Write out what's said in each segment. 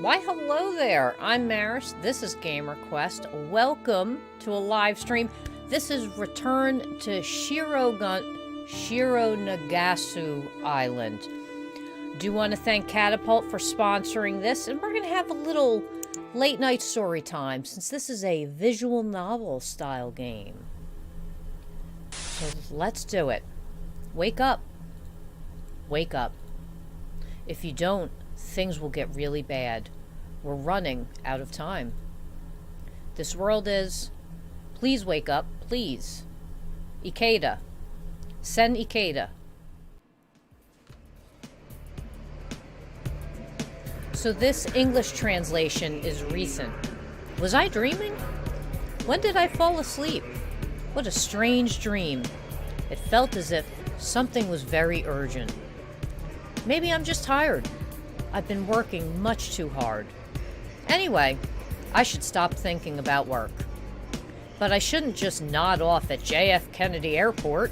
Why, hello there. I'm Maris. This is Gamer Quest. Welcome to a live stream. This is Return to Shironagasu Island. Do want to thank Catapult for sponsoring this, and we're going to have a little late night story time since this is a visual novel style game. So let's do it. Wake up. Wake up. If you don't, things will get really bad. We're running out of time. This world is... Please wake up, please. Ikeda. Send Ikeda. So this English translation is recent. Was I dreaming? When did I fall asleep? What a strange dream. It felt as if something was very urgent. Maybe I'm just tired. I've been working much too hard. Anyway, I should stop thinking about work. But I shouldn't just nod off at JF Kennedy Airport.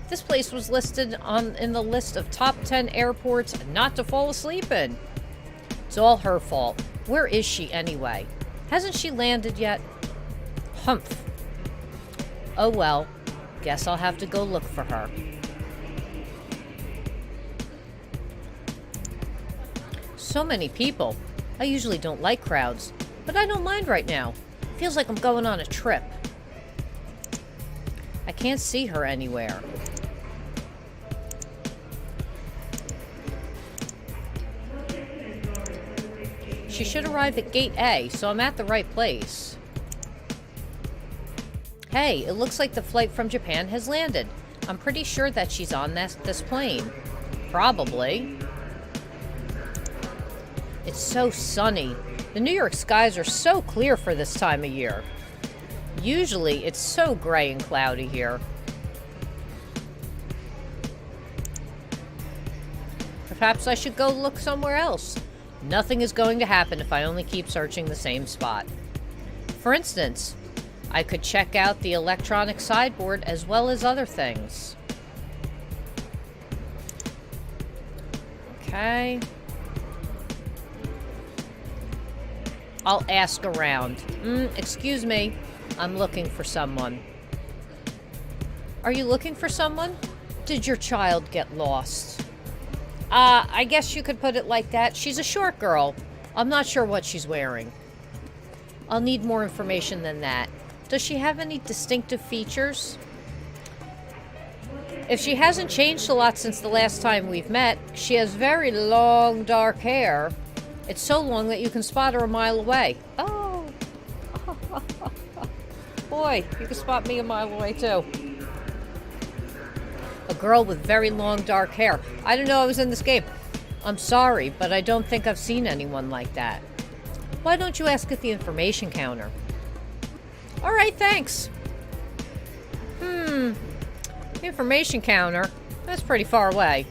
This place was listed in the list of top 10 airports not to fall asleep in. It's all her fault. Where is she anyway? Hasn't she landed yet? Humph. Oh well, guess I'll have to go look for her. So many people. I usually don't like crowds, but I don't mind right now. Feels like I'm going on a trip. I can't see her anywhere. She should arrive at Gate A, so I'm at the right place. Hey, it looks like the flight from Japan has landed. I'm pretty sure that she's on this plane. Probably. It's so sunny. The New York skies are so clear for this time of year. Usually, it's so gray and cloudy here. Perhaps I should go look somewhere else. Nothing is going to happen if I only keep searching the same spot. For instance, I could check out the electronic sideboard as well as other things. Okay. I'll ask around. Excuse me. I'm looking for someone. Are you looking for someone? Did your child get lost? I guess you could put it like that. She's a short girl. I'm not sure what she's wearing. I'll need more information than that. Does she have any distinctive features? If she hasn't changed a lot since the last time we've met, she has very long, dark hair. It's so long that you can spot her a mile away. Oh. Boy, you can spot me a mile away, too. A girl with very long, dark hair. I didn't know I was in this game. I'm sorry, but I don't think I've seen anyone like that. Why don't you ask at the information counter? All right, thanks. Information counter? That's pretty far away.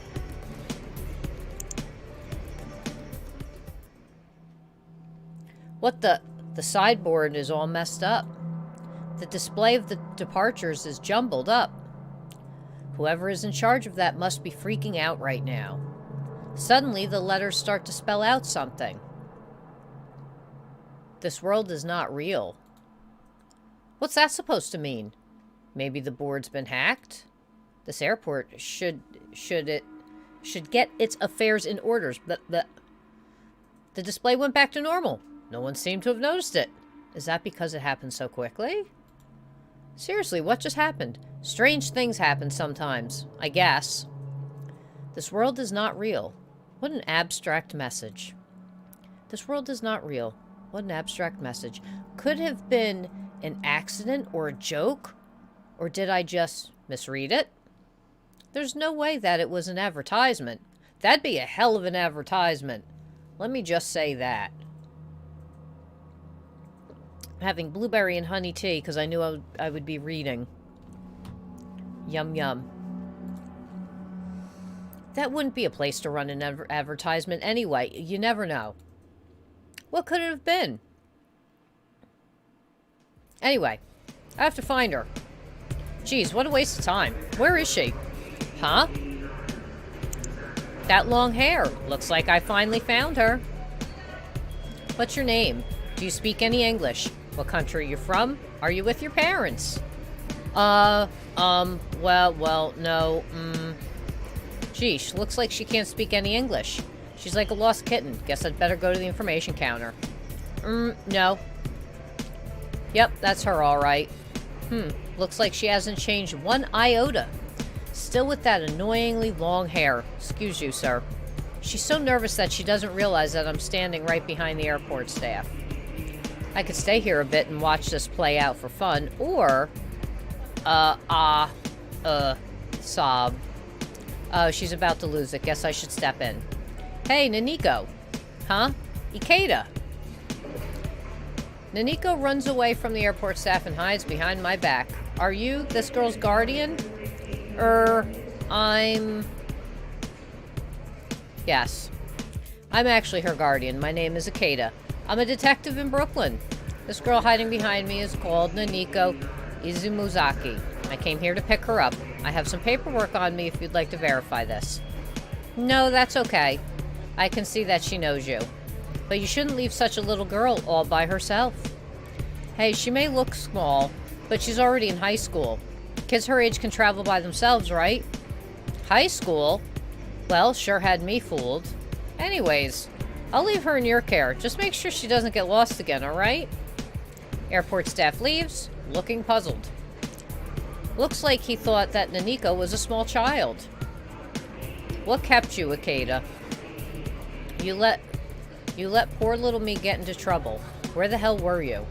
What the sideboard is all messed up. The display of the departures is jumbled up. Whoever is in charge of that must be freaking out right now. Suddenly, the letters start to spell out something. This world is not real. What's that supposed to mean? Maybe the board's been hacked? This airport should get its affairs in order, but the display went back to normal. No one seemed to have noticed it. Is that because it happened so quickly? Seriously, what just happened? Strange things happen sometimes, I guess. This world is not real. What an abstract message. This world is not real. What an abstract message. Could have been an accident or a joke? Or did I just misread it? There's no way that it was an advertisement. That'd be a hell of an advertisement. Let me just say that. I'm having blueberry and honey tea because I knew I would be reading. Yum yum. That wouldn't be a place to run an advertisement anyway. You never know. What could it have been? Anyway, I have to find her. Geez, what a waste of time. Where is she? Huh? That long hair. Looks like I finally found her. What's your name? Do you speak any English? What country are you from? Are you with your parents? Well, no, Geesh, looks like she can't speak any English. She's like a lost kitten. Guess I'd better go to the information counter. No. Yep, that's her all right. Looks like she hasn't changed one iota. Still with that annoyingly long hair. Excuse you, sir. She's so nervous that she doesn't realize that I'm standing right behind the airport staff. I could stay here a bit and watch this play out for fun, or... sob. Oh, she's about to lose it. Guess I should step in. Hey, Naniko. Huh? Ikeda. Naniko runs away from the airport staff and hides behind my back. Are you this girl's guardian? Yes. I'm actually her guardian. My name is Ikeda. I'm a detective in Brooklyn. This girl hiding behind me is called Naniko Izumuzaki. I came here to pick her up. I have some paperwork on me if you'd like to verify this. No, that's okay. I can see that she knows you. But you shouldn't leave such a little girl all by herself. Hey, she may look small, but she's already in high school. Kids her age can travel by themselves, right? High school? Well, sure had me fooled. Anyways, I'll leave her in your care. Just make sure she doesn't get lost again, alright? Airport staff leaves, looking puzzled. Looks like he thought that Naniko was a small child. What kept you, Ikeda? You let poor little me get into trouble. Where the hell were you?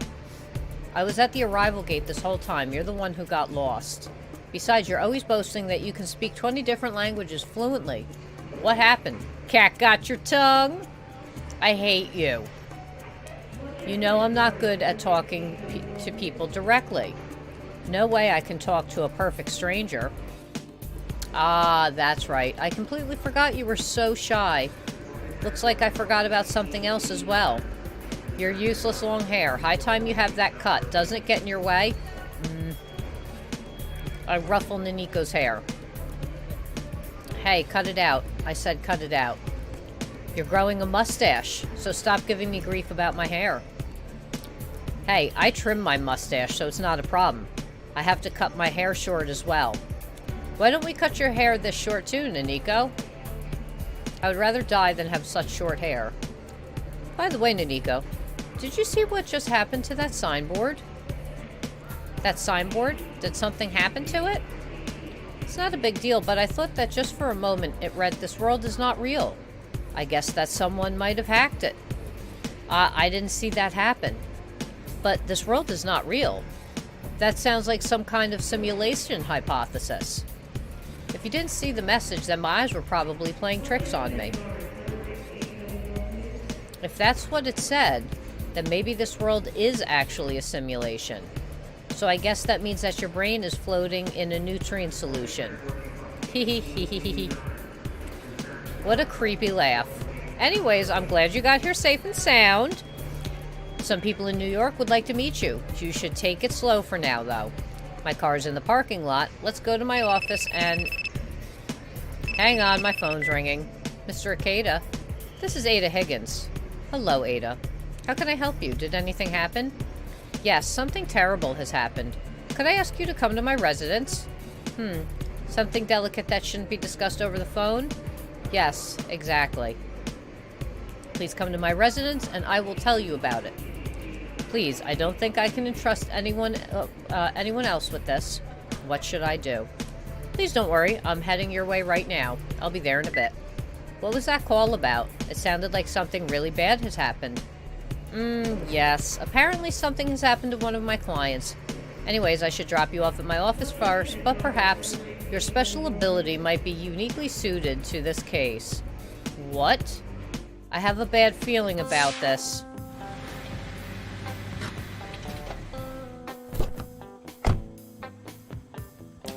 I was at the arrival gate this whole time. You're the one who got lost. Besides, you're always boasting that you can speak 20 different languages fluently. What happened? Cat got your tongue? I hate you. You know I'm not good at talking to people directly. No way I can talk to a perfect stranger. Ah, that's right. I completely forgot you were so shy. Looks like I forgot about something else as well. Your useless long hair. High time you have that cut. Doesn't it get in your way? I ruffle Naniko's hair. Hey, cut it out. I said cut it out. You're growing a mustache, so stop giving me grief about my hair. Hey, I trim my mustache, so it's not a problem. I have to cut my hair short as well. Why don't we cut your hair this short too, Naniko? I would rather die than have such short hair. By the way, Naniko, did you see what just happened to that signboard? That signboard? Did something happen to it? It's not a big deal, but I thought that just for a moment it read, "This world is not real." I guess that someone might have hacked it. I didn't see that happen. But this world is not real. That sounds like some kind of simulation hypothesis. If you didn't see the message, then my eyes were probably playing tricks on me. If that's what it said, then maybe this world is actually a simulation. So I guess that means that your brain is floating in a nutrient solution. Hee. What a creepy laugh. Anyways, I'm glad you got here safe and sound. Some people in New York would like to meet you. You should take it slow for now, though. My car's in the parking lot. Let's go to my office and... Hang on, my phone's ringing. Mr. Ikeda, this is Ada Higgins. Hello, Ada. How can I help you? Did anything happen? Yes, something terrible has happened. Could I ask you to come to my residence? Something delicate that shouldn't be discussed over the phone? Yes, exactly. Please come to my residence and I will tell you about it. Please, I don't think I can entrust anyone else with this. What should I do? Please don't worry, I'm heading your way right now. I'll be there in a bit. What was that call about? It sounded like something really bad has happened. Yes. Apparently something has happened to one of my clients. Anyways, I should drop you off at my office first, but perhaps your special ability might be uniquely suited to this case. What? I have a bad feeling about this.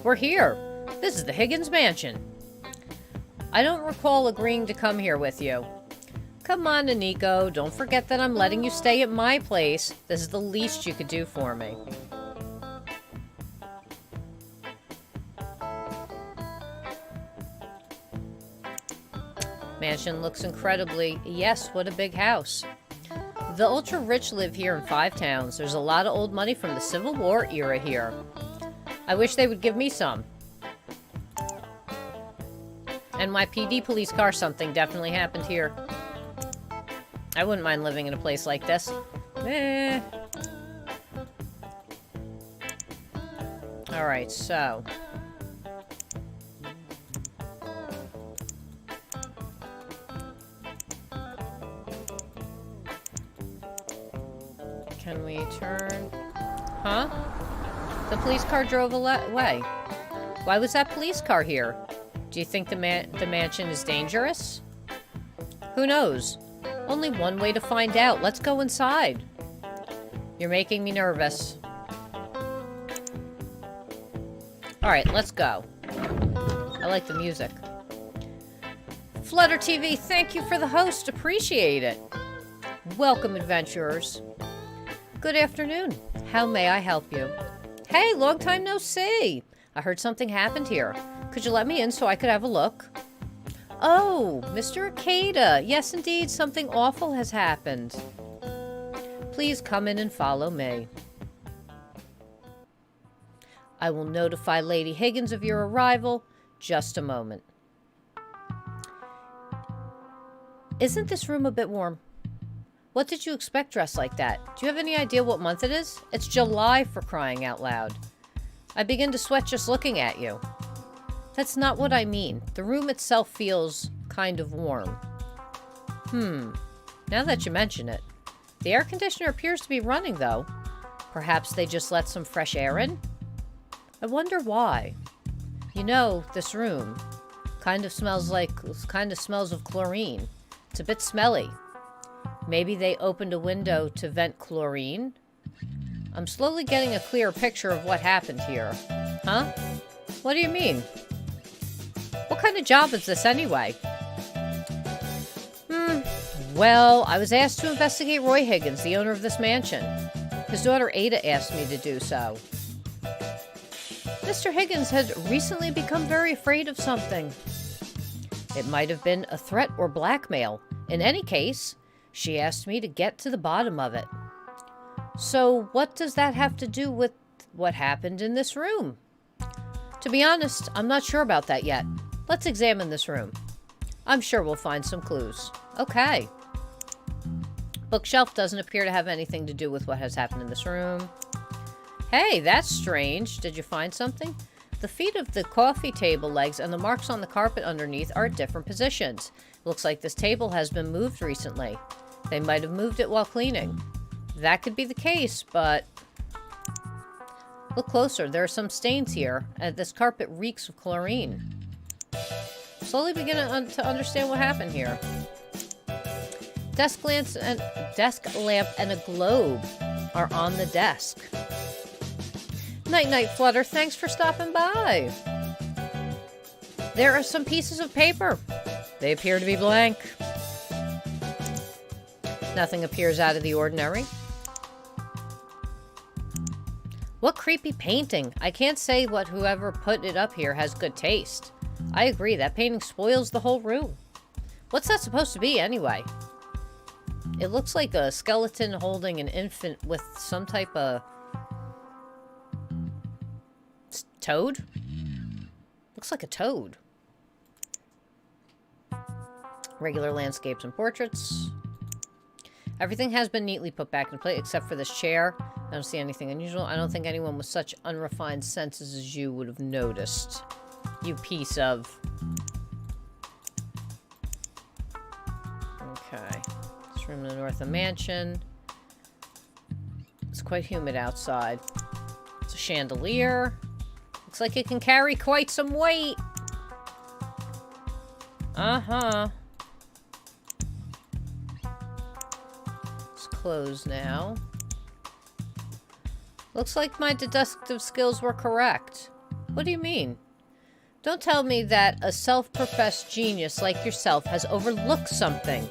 We're here. This is the Higgins Mansion. I don't recall agreeing to come here with you. Come on, Naniko. Don't forget that I'm letting you stay at my place. This is the least you could do for me. Mansion looks incredibly... Yes, what a big house. The ultra-rich live here in 5 towns. There's a lot of old money from the Civil War era here. I wish they would give me some. NYPD police car, something definitely happened here. I wouldn't mind living in a place like this. Alright, so... Can we turn? Huh? The police car drove away. Why was that police car here? Do you think the mansion is dangerous? Who knows? Only one way to find out. Let's go inside. You're making me nervous. Alright, let's go. I like the music. Flutter TV, thank you for the host. Appreciate it. Welcome, adventurers. Good afternoon. How may I help you? Hey, long time no see. I heard something happened here. Could you let me in so I could have a look? Oh, Mr. Akeda. Yes, indeed, something awful has happened. Please come in and follow me. I will notify Lady Higgins of your arrival. Just a moment. Isn't this room a bit warm? What did you expect dressed like that? Do you have any idea what month it is? It's July, for crying out loud. I begin to sweat just looking at you. That's not what I mean. The room itself feels kind of warm. Now that you mention it. The air conditioner appears to be running, though. Perhaps they just let some fresh air in? I wonder why. You know, this room kind of smells of chlorine. It's a bit smelly. Maybe they opened a window to vent chlorine? I'm slowly getting a clearer picture of what happened here. Huh? What do you mean? What kind of job is this anyway? Well, I was asked to investigate Roy Higgins, the owner of this mansion. His daughter Ada asked me to do so. Mr. Higgins had recently become very afraid of something. It might have been a threat or blackmail. In any case, she asked me to get to the bottom of it. So what does that have to do with what happened in this room? To be honest, I'm not sure about that yet. Let's examine this room. I'm sure we'll find some clues. Okay. Bookshelf doesn't appear to have anything to do with what has happened in this room. Hey, that's strange. Did you find something? The feet of the coffee table legs and the marks on the carpet underneath are at different positions. Looks like this table has been moved recently. They might have moved it while cleaning. That could be the case, but... Look closer. There are some stains here, and this carpet reeks of chlorine. Slowly beginning to understand what happened here. Desk lamp and a globe are on the desk. Night-night, Flutter. Thanks for stopping by. There are some pieces of paper. They appear to be blank. Nothing appears out of the ordinary. What creepy painting. I can't say what whoever put it up here has good taste. I agree, that painting spoils the whole room. What's that supposed to be, anyway? It looks like a skeleton holding an infant with some type of... toad? Looks like a toad. Regular landscapes and portraits. Everything has been neatly put back in place, except for this chair. I don't see anything unusual. I don't think anyone with such unrefined senses as you would have noticed. You piece of... Okay. This room in the north of the mansion. It's quite humid outside. It's a chandelier. Looks like it can carry quite some weight. Uh-huh. It's closed now. Looks like my deductive skills were correct. What do you mean? Don't tell me that a self-professed genius like yourself has overlooked something.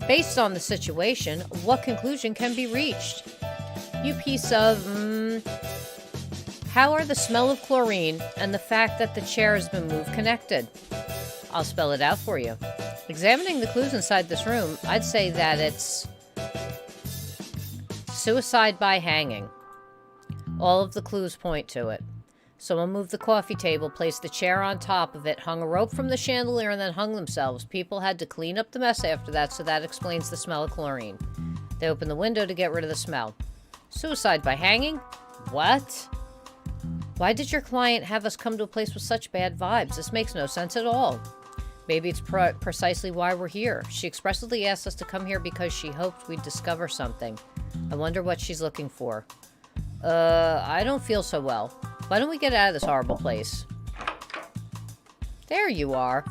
Based on the situation, what conclusion can be reached? You piece of, How are the smell of chlorine and the fact that the chair has been moved connected? I'll spell it out for you. Examining the clues inside this room, I'd say that it's Suicide by hanging. All of the clues point to it. Someone moved the coffee table, placed the chair on top of it, hung a rope from the chandelier, and then hung themselves. People had to clean up the mess after that, so that explains the smell of chlorine. They opened the window to get rid of the smell. Suicide by hanging? What? Why did your client have us come to a place with such bad vibes? This makes no sense at all. Maybe it's precisely why we're here. She expressly asked us to come here because she hoped we'd discover something. I wonder what she's looking for. I don't feel so well. Why don't we get out of this horrible place? There you are.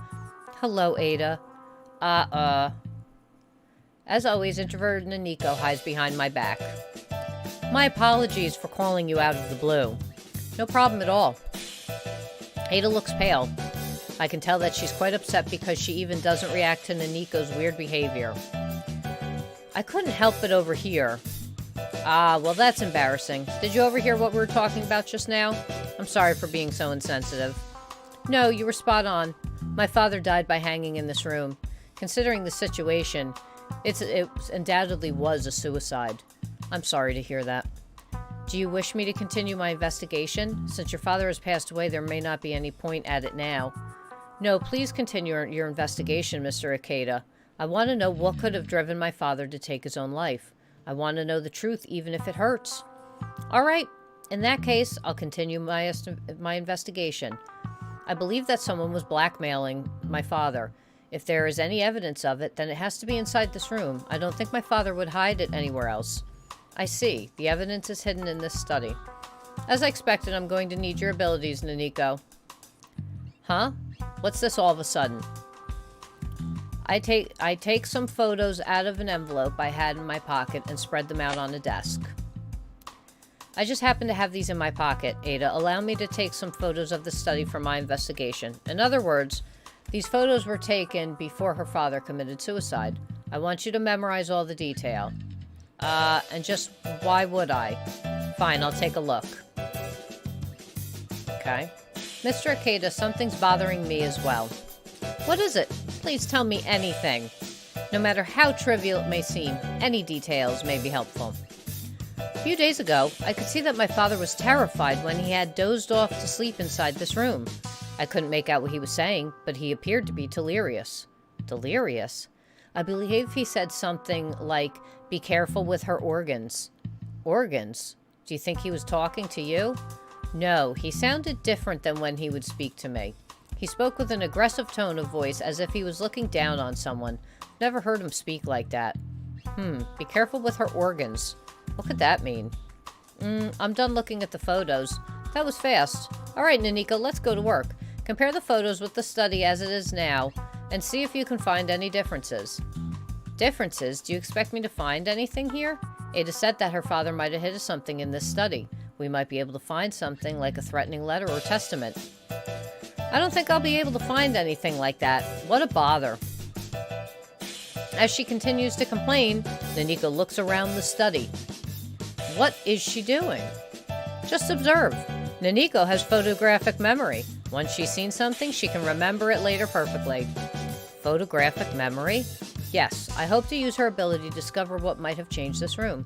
Hello, Ada. As always, introverted Naniko hides behind my back. My apologies for calling you out of the blue. No problem at all. Ada looks pale. I can tell that she's quite upset because she even doesn't react to Naniko's weird behavior. I couldn't help but overhear. Well, that's embarrassing. Did you overhear what we were talking about just now? I'm sorry for being so insensitive. No, you were spot on. My father died by hanging in this room. Considering the situation, it undoubtedly was a suicide. I'm sorry to hear that. Do you wish me to continue my investigation? Since your father has passed away, there may not be any point at it now. No, please continue your investigation, Mr. Ikeda. I want to know what could have driven my father to take his own life. I want to know the truth, even if it hurts. All right. In that case, I'll continue my investigation. I believe that someone was blackmailing my father. If there is any evidence of it, then it has to be inside this room. I don't think my father would hide it anywhere else. I see. The evidence is hidden in this study. As I expected, I'm going to need your abilities, Naniko. Huh? What's this all of a sudden? I take some photos out of an envelope I had in my pocket and spread them out on a desk. I just happen to have these in my pocket, Ada. Allow me to take some photos of the study for my investigation. In other words, these photos were taken before her father committed suicide. I want you to memorize all the detail. And just, why would I? Fine, I'll take a look. Okay. Mr. Ikeda, something's bothering me as well. What is it? Please tell me anything. No matter how trivial it may seem, any details may be helpful. A few days ago, I could see that my father was terrified when he had dozed off to sleep inside this room. I couldn't make out what he was saying, but he appeared to be delirious. Delirious? I believe he said something like, be careful with her organs. Organs? Do you think he was talking to you? No, he sounded different than when he would speak to me. He spoke with an aggressive tone of voice as if he was looking down on someone. Never heard him speak like that. Be careful with her organs. What could that mean? I'm done looking at the photos. That was fast. All right, Naniko, let's go to work. Compare the photos with the study as it is now, and see if you can find any differences. Differences? Do you expect me to find anything here? Ada said that her father might have hidden something in this study. We might be able to find something like a threatening letter or testament. I don't think I'll be able to find anything like that. What a bother. As she continues to complain, Naniko looks around the study. What is she doing? Just observe. Naniko has photographic memory. Once she's seen something, she can remember it later perfectly. Photographic memory? Yes, I hope to use her ability to discover what might have changed this room.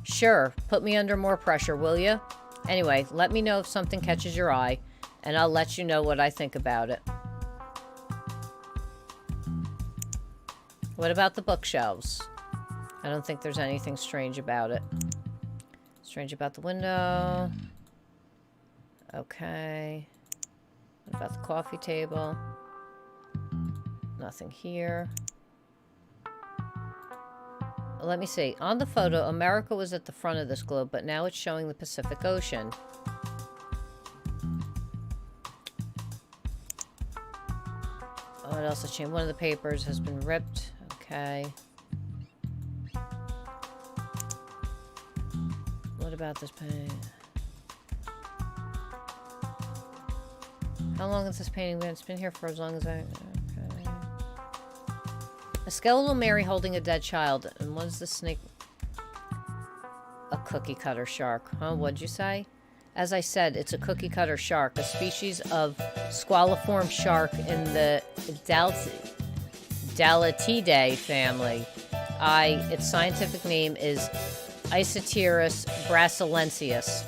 Sure, put me under more pressure, will you? Anyway, let me know if something catches your eye, and I'll let you know what I think about it. What about the bookshelves? I don't think there's anything strange about it. Strange about the window. Okay. What about the coffee table? Nothing here. Let me see. On the photo, America was at the front of this globe, but now it's showing the Pacific Ocean. What else has changed? One of the papers has been ripped. Okay. What about this painting? How long has this painting been? It's been here for as long as I... Okay. A skeletal Mary holding a dead child. And what is the snake? A cookie cutter shark. Huh? What'd you say? As I said, it's a cookie cutter shark, a species of squaliform shark in the Dalatidae family. Its scientific name is Isotyrus brasilensis.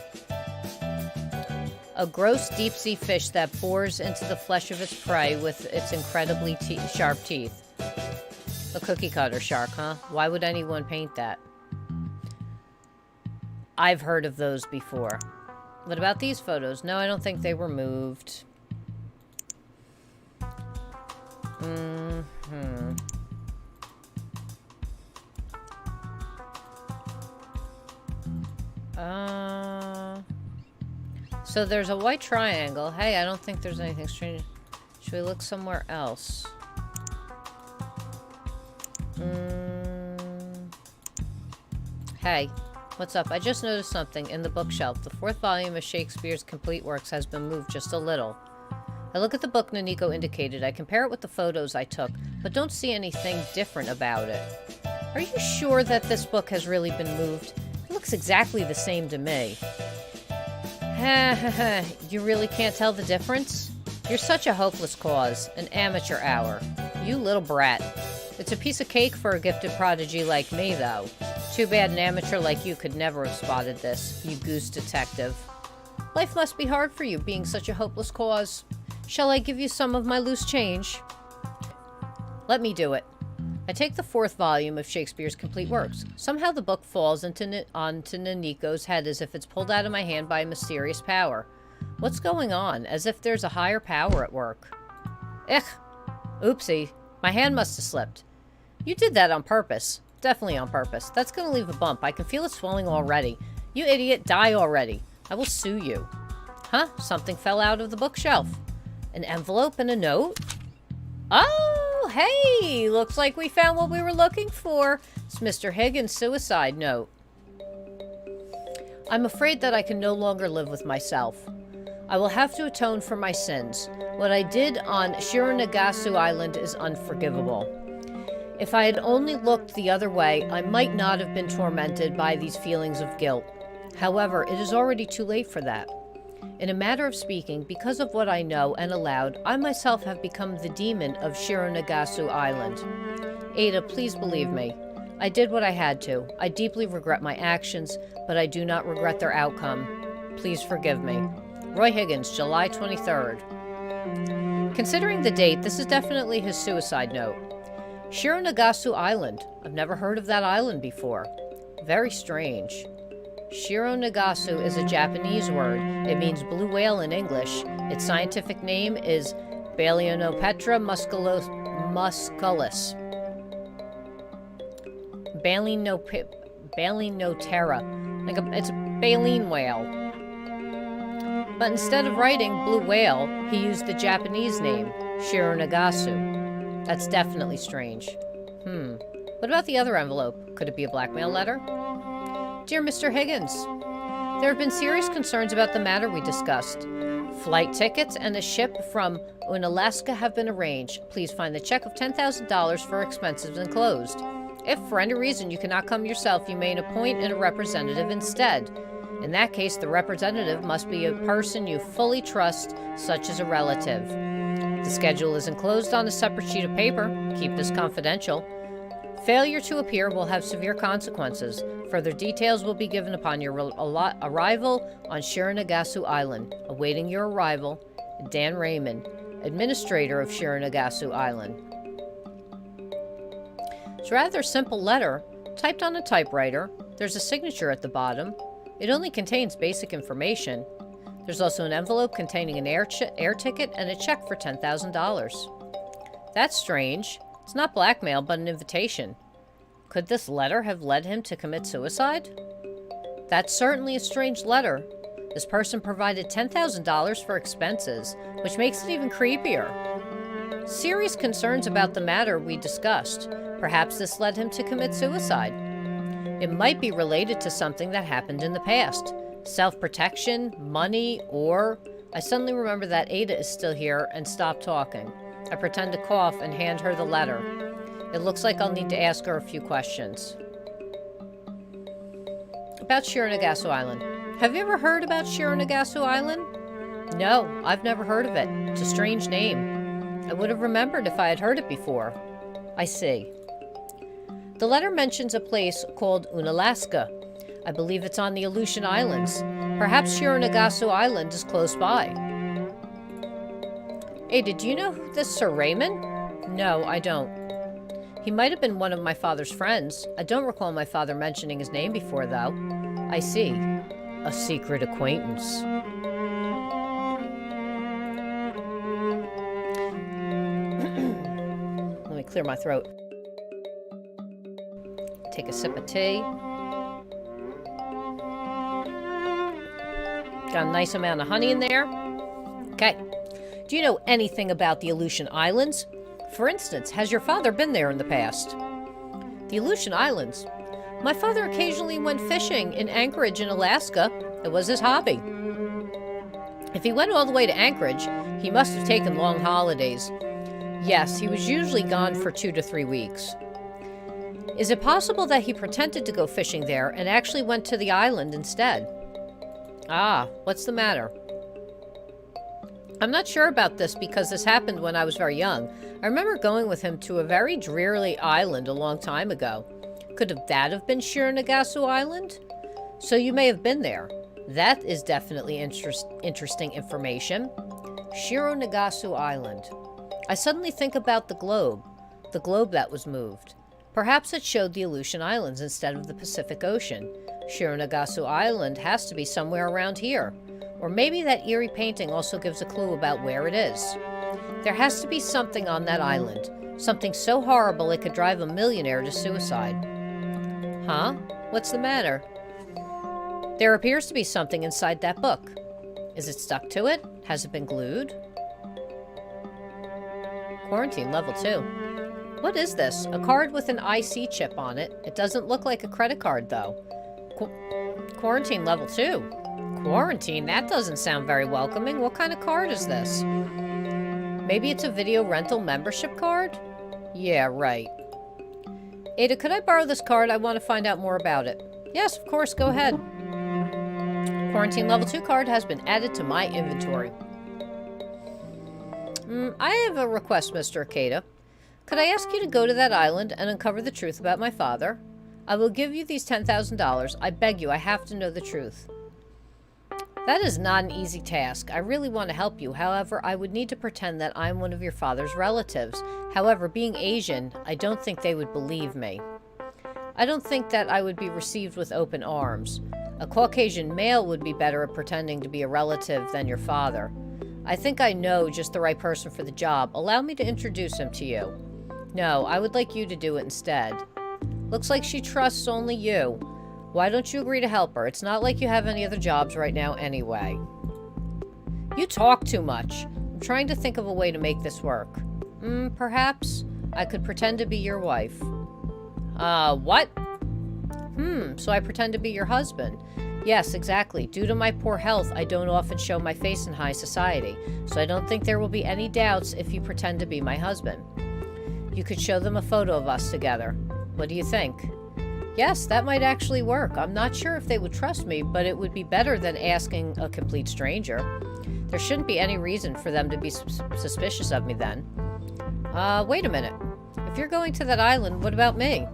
A gross deep-sea fish that bores into the flesh of its prey with its incredibly sharp teeth. A cookie cutter shark, huh? Why would anyone paint that? I've heard of those before. What about these photos? No, I don't think they were moved. So there's a white triangle. Hey, I don't think there's anything strange. Should we look somewhere else? Hey, what's up? I just noticed something in the bookshelf. The 4th volume of Shakespeare's complete works has been moved just a little. I look at the book Naniko indicated. I compare it with the photos I took, but don't see anything different about it. Are you sure that this book has really been moved? It looks exactly the same to me. You really can't tell the difference? You're such a hopeless cause. An amateur hour. You little brat. It's a piece of cake for a gifted prodigy like me, though. Too bad an amateur like you could never have spotted this, you goose detective. Life must be hard for you, being such a hopeless cause. Shall I give you some of my loose change? Let me do it. I take the 4th volume of Shakespeare's complete works. Somehow the book falls onto Naniko's head as if it's pulled out of my hand by a mysterious power. What's going on? As if there's a higher power at work. Oopsie. My hand must have slipped. You did that on purpose. Definitely on purpose. That's gonna leave a bump. I can feel it swelling already. You idiot, die already. I will sue you. Huh? Something fell out of the bookshelf. An envelope and a note? Oh, hey! Looks like we found what we were looking for. It's Mr. Higgins' suicide note. I'm afraid that I can no longer live with myself. I will have to atone for my sins. What I did on Shironagasu Island is unforgivable. If I had only looked the other way, I might not have been tormented by these feelings of guilt. However, it is already too late for that. In a matter of speaking, because of what I know and allowed, I myself have become the demon of Shironagasu Island. Ada, please believe me. I did what I had to. I deeply regret my actions, but I do not regret their outcome. Please forgive me. Roy Higgins, July 23rd. Considering the date, this is definitely his suicide note. Shironagasu Island. I've never heard of that island before. Very strange. Shironagasu is a Japanese word. It means blue whale in English. Its scientific name is Balionopetra musculus. Balinotera. It's a baleen whale. But instead of writing blue whale, he used the Japanese name, Shironagasu. That's definitely strange. What about the other envelope? Could it be a blackmail letter? Dear Mr. Higgins, there have been serious concerns about the matter we discussed. Flight tickets and a ship from Unalaska have been arranged. Please find the check of $10,000 for expenses enclosed. If for any reason you cannot come yourself, you may appoint a representative instead. In that case, the representative must be a person you fully trust, such as a relative. The schedule is enclosed on a separate sheet of paper. Keep this confidential. Failure to appear will have severe consequences. Further details will be given upon your arrival on Shironagasu Island. Awaiting your arrival, Dan Raymond, Administrator of Shironagasu Island. It's a rather simple letter, typed on a typewriter. There's a signature at the bottom. It only contains basic information. There's also an envelope containing an air ticket and a check for $10,000. That's strange. It's not blackmail, but an invitation. Could this letter have led him to commit suicide? That's certainly a strange letter. This person provided $10,000 for expenses, which makes it even creepier. Serious concerns about the matter we discussed. Perhaps this led him to commit suicide. It might be related to something that happened in the past. Self-protection, money, or... I suddenly remember that Ada is still here and stop talking. I pretend to cough and hand her the letter. It looks like I'll need to ask her a few questions. About Shironagasu Island. Have you ever heard about Shironagasu Island? No, I've never heard of it. It's a strange name. I would have remembered if I had heard it before. I see. The letter mentions a place called Unalaska. I believe it's on the Aleutian Islands. Perhaps Shironagasu Island is close by. Hey, did you know this Sir Raymond? No, I don't. He might have been one of my father's friends. I don't recall my father mentioning his name before, though. I see. A secret acquaintance. Let me clear my throat. Take a sip of tea. Got a nice amount of honey in there. Okay. Do you know anything about the Aleutian Islands? For instance, has your father been there in the past? The Aleutian Islands? My father occasionally went fishing in Anchorage in Alaska. It was his hobby. If he went all the way to Anchorage, he must have taken long holidays. Yes, he was usually gone for 2 to 3 weeks. Is it possible that he pretended to go fishing there and actually went to the island instead? Ah, what's the matter? I'm not sure about this because this happened when I was very young. I remember going with him to a very dreary island a long time ago. Could that have been Shironagasu Island? So you may have been there. That is definitely interesting information. Shironagasu Island. I suddenly think about the globe that was moved. Perhaps it showed the Aleutian Islands instead of the Pacific Ocean. Shironagasu Island has to be somewhere around here. Or maybe that eerie painting also gives a clue about where it is. There has to be something on that island. Something so horrible it could drive a millionaire to suicide. Huh? What's the matter? There appears to be something inside that book. Is it stuck to it? Has it been glued? Quarantine level 2. What is this? A card with an IC chip on it. It doesn't look like a credit card, though. Quarantine level 2. Quarantine? That doesn't sound very welcoming. What kind of card is this? Maybe it's a video rental membership card? Yeah, right. Ada, could I borrow this card? I want to find out more about it. Yes, of course, go ahead. Quarantine level 2 card has been added to my inventory. I have a request, Mr. Akeda. Could I ask you to go to that island and uncover the truth about my father? I will give you these $10,000. I beg you, I have to know the truth. That is not an easy task. I really want to help you. However, I would need to pretend that I'm one of your father's relatives. However, being Asian, I don't think they would believe me. I don't think that I would be received with open arms. A Caucasian male would be better at pretending to be a relative than your father. I think I know just the right person for the job. Allow me to introduce him to you. No, I would like you to do it instead. Looks like she trusts only you. Why don't you agree to help her? It's not like you have any other jobs right now anyway. You talk too much. I'm trying to think of a way to make this work. Perhaps I could pretend to be your wife. What? So I pretend to be your husband. Yes, exactly. Due to my poor health, I don't often show my face in high society, so I don't think there will be any doubts if you pretend to be my husband. You could show them a photo of us together. What do you think? Yes, that might actually work. I'm not sure if they would trust me, but it would be better than asking a complete stranger. There shouldn't be any reason for them to be suspicious of me then. Wait a minute. If you're going to that island, what about me?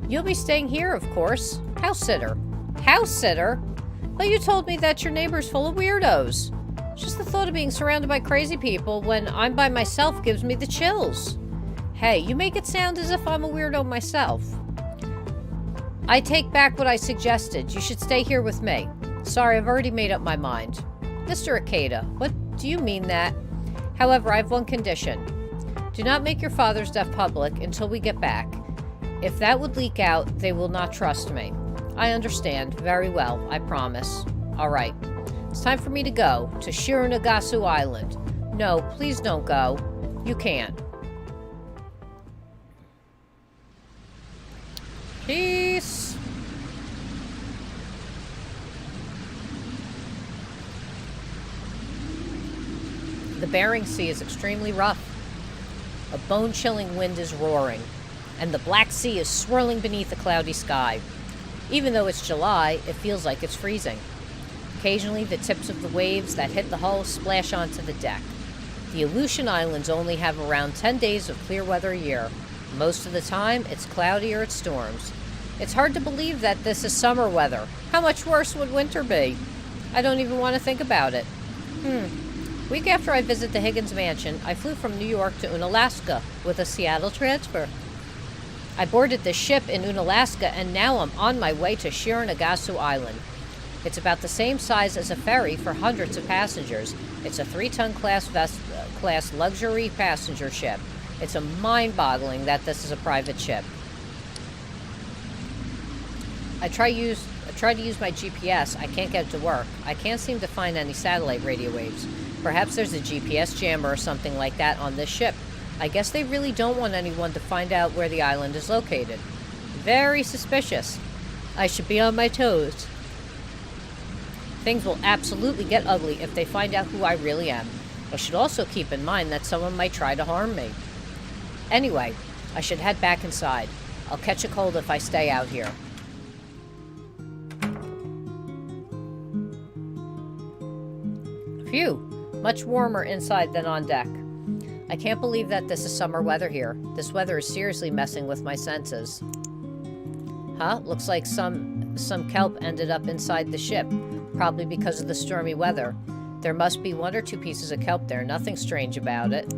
You'll be staying here, of course. House sitter. House sitter? But you told me that your neighbor's full of weirdos. Just the thought of being surrounded by crazy people when I'm by myself gives me the chills. Hey, you make it sound as if I'm a weirdo myself. I take back what I suggested. You should stay here with me. Sorry, I've already made up my mind. Mr. Akeda, what do you mean that? However, I have one condition. Do not make your father's death public until we get back. If that would leak out, they will not trust me. I understand. Very well, I promise. All right. It's time for me to go to Shironagasu Island. No, please don't go. You can't. Peace. The Bering Sea is extremely rough. A bone-chilling wind is roaring, and the Black Sea is swirling beneath a cloudy sky. Even though it's July, it feels like it's freezing. Occasionally, the tips of the waves that hit the hull splash onto the deck. The Aleutian Islands only have around 10 days of clear weather a year. Most of the time, it's cloudy or it storms. It's hard to believe that this is summer weather. How much worse would winter be? I don't even want to think about it. Week after I visit the Higgins mansion, I flew from New York to Unalaska with a Seattle transfer. I boarded the ship in Unalaska, and now I'm on my way to Shironagasu Island. It's about the same size as a ferry for hundreds of passengers. It's a 3-ton class luxury passenger ship. It's a mind-boggling that this is a private ship. I try to use my GPS. I can't get it to work. I can't seem to find any satellite radio waves. Perhaps there's a GPS jammer or something like that on this ship. I guess they really don't want anyone to find out where the island is located. Very suspicious. I should be on my toes. Things will absolutely get ugly if they find out who I really am. I should also keep in mind that someone might try to harm me. Anyway, I should head back inside. I'll catch a cold if I stay out here. Phew, much warmer inside than on deck. I can't believe that this is summer weather here. This weather is seriously messing with my senses. Huh? Looks like some kelp ended up inside the ship, probably because of the stormy weather. There must be 1 or 2 pieces of kelp there. Nothing strange about it.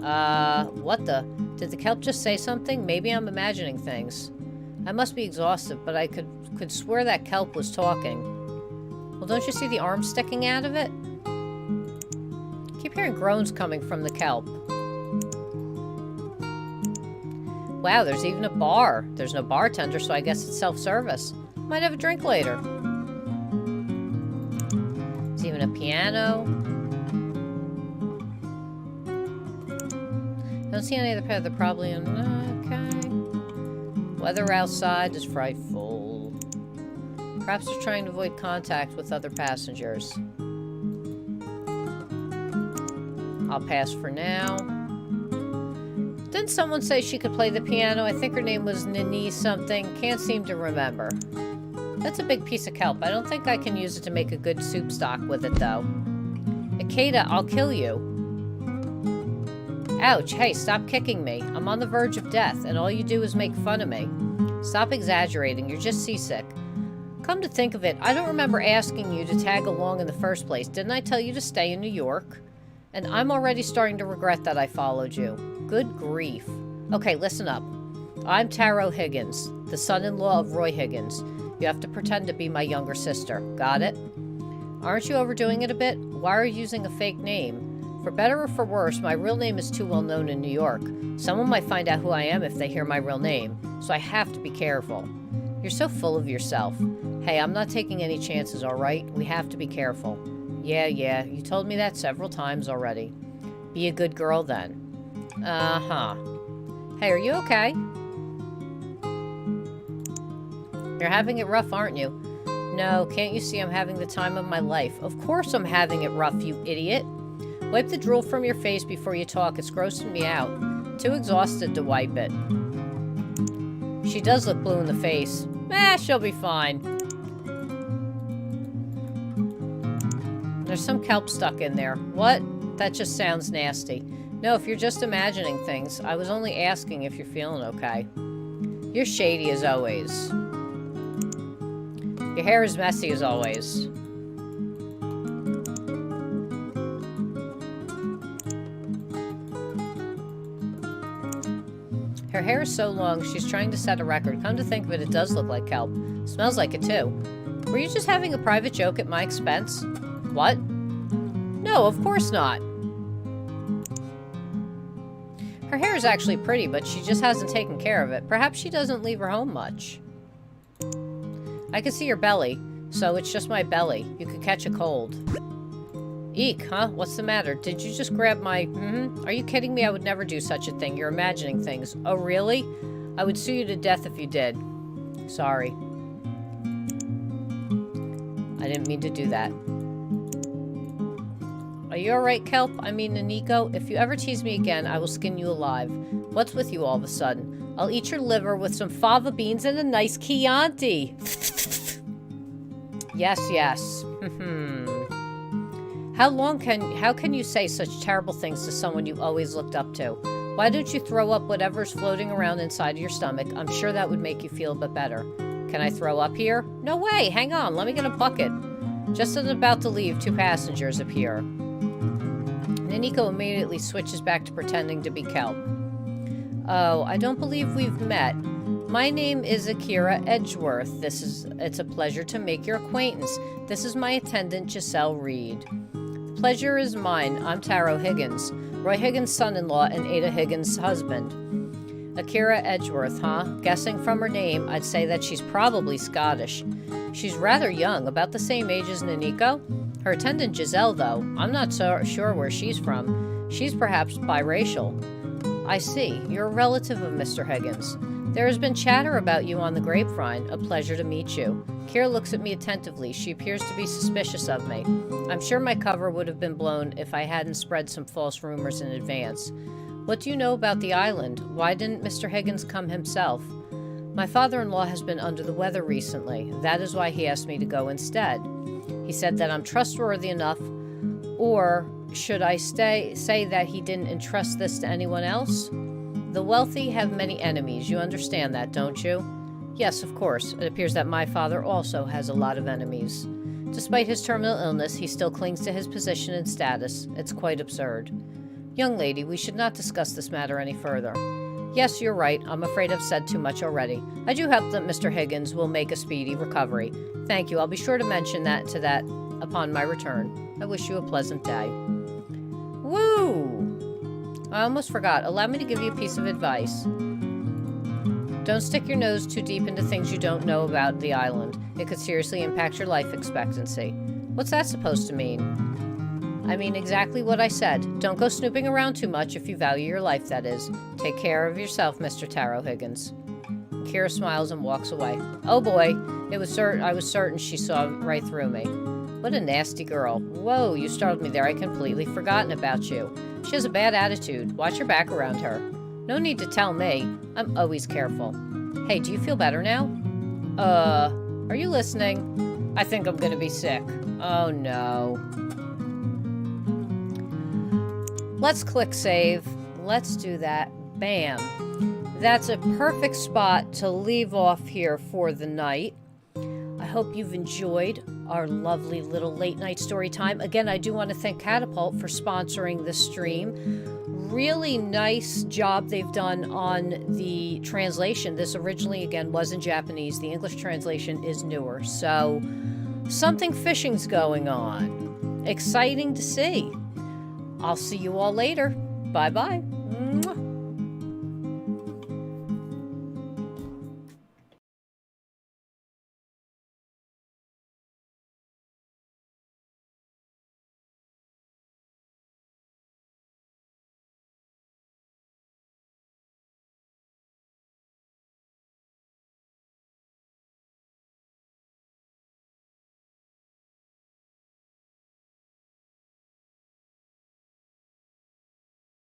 What the? Did the kelp just say something? Maybe I'm imagining things. I must be exhausted, but I could swear that kelp was talking. Well, don't you see the arm sticking out of it? Keep hearing groans coming from the kelp. Wow, there's even a bar. There's no bartender, so I guess it's self-service. Might have a drink later. There's even a piano. Don't see any other path. They're probably in... Okay. Weather outside is frightful. Perhaps they're trying to avoid contact with other passengers. I'll pass for now. Didn't someone say she could play the piano? I think her name was Nini something. Can't seem to remember. That's a big piece of kelp. I don't think I can use it to make a good soup stock with it, though. Akeda, I'll kill you. Ouch. Hey, stop kicking me. I'm on the verge of death, and all you do is make fun of me. Stop exaggerating. You're just seasick. Come to think of it, I don't remember asking you to tag along in the first place. Didn't I tell you to stay in New York? And I'm already starting to regret that I followed you. Good grief. Okay, listen up. I'm Taro Higgins, the son-in-law of Roy Higgins. You have to pretend to be my younger sister. Got it? Aren't you overdoing it a bit? Why are you using a fake name? For better or for worse, my real name is too well known in New York. Someone might find out who I am if they hear my real name, so I have to be careful. You're so full of yourself. Hey, I'm not taking any chances, all right? We have to be careful. Yeah, you told me that several times already. Be a good girl then. Uh-huh. Hey, are you okay? You're having it rough, aren't you? No, can't you see I'm having the time of my life? Of course I'm having it rough, you idiot. Wipe the drool from your face before you talk. It's grossing me out. Too exhausted to wipe it. She does look blue in the face. She'll be fine. There's some kelp stuck in there. What? That just sounds nasty. No, if you're just imagining things, I was only asking if you're feeling okay. You're shady as always. Your hair is messy as always. Her hair is so long, she's trying to set a record. Come to think of it, it does look like kelp. Smells like it too. Were you just having a private joke at my expense? What? No, of course not. Her hair is actually pretty, but she just hasn't taken care of it. Perhaps she doesn't leave her home much. I can see your belly, so it's just my belly. You could catch a cold. Eek, huh? What's the matter? Did you just grab my... Are you kidding me? I would never do such a thing. You're imagining things. Oh, really? I would sue you to death if you did. Sorry. I didn't mean to do that. Are you alright, Kelp? I mean, Nico, if you ever tease me again, I will skin you alive. What's with you all of a sudden? I'll eat your liver with some fava beans and a nice Chianti. Yes. How can you say such terrible things to someone you always looked up to? Why don't you throw up whatever's floating around inside of your stomach? I'm sure that would make you feel a bit better. Can I throw up here? No way! Hang on, let me get a bucket. Just as I'm about to leave, 2 passengers appear. Naniko immediately switches back to pretending to be Kelp. Oh, I don't believe we've met. My name is Akira Edgeworth. It's a pleasure to make your acquaintance. This is my attendant, Giselle Reed. The pleasure is mine. I'm Taro Higgins, Roy Higgins' son-in-law and Ada Higgins' husband. Akira Edgeworth, huh? Guessing from her name, I'd say that she's probably Scottish. She's rather young, about the same age as Naniko. Her attendant Giselle, though, I'm not so sure where she's from. She's perhaps biracial. I see. You're a relative of Mr. Higgins. There has been chatter about you on the grapevine. A pleasure to meet you. Kira looks at me attentively. She appears to be suspicious of me. I'm sure my cover would have been blown if I hadn't spread some false rumors in advance. What do you know about the island? Why didn't Mr. Higgins come himself? My father-in-law has been under the weather recently. That is why he asked me to go instead. He said that I'm trustworthy enough, or should I say that he didn't entrust this to anyone else? The wealthy have many enemies. You understand that, don't you? Yes, of course. It appears that my father also has a lot of enemies. Despite his terminal illness, he still clings to his position and status. It's quite absurd. Young lady, we should not discuss this matter any further. Yes, you're right. I'm afraid I've said too much already. I do hope that Mr. Higgins will make a speedy recovery. Thank you. I'll be sure to mention that upon my return. I wish you a pleasant day. Woo! I almost forgot. Allow me to give you a piece of advice. Don't stick your nose too deep into things you don't know about the island. It could seriously impact your life expectancy. What's that supposed to mean? I mean exactly what I said. Don't go snooping around too much if you value your life, that is. Take care of yourself, Mr. Taro Higgins. Kira smiles and walks away. Oh boy, I was certain she saw right through me. What a nasty girl. Whoa, you startled me there. I completely forgotten about you. She has a bad attitude. Watch your back around her. No need to tell me. I'm always careful. Hey, do you feel better now? Are you listening? I think I'm gonna be sick. Oh no. Let's click save. Let's do that. Bam. That's a perfect spot to leave off here for the night. I hope you've enjoyed our lovely little late night story time. Again, I do want to thank Catapult for sponsoring the stream. Really nice job they've done on the translation. This originally, again, was in Japanese. The English translation is newer. So, something fishing's going on. Exciting to see. I'll see you all later. Bye-bye.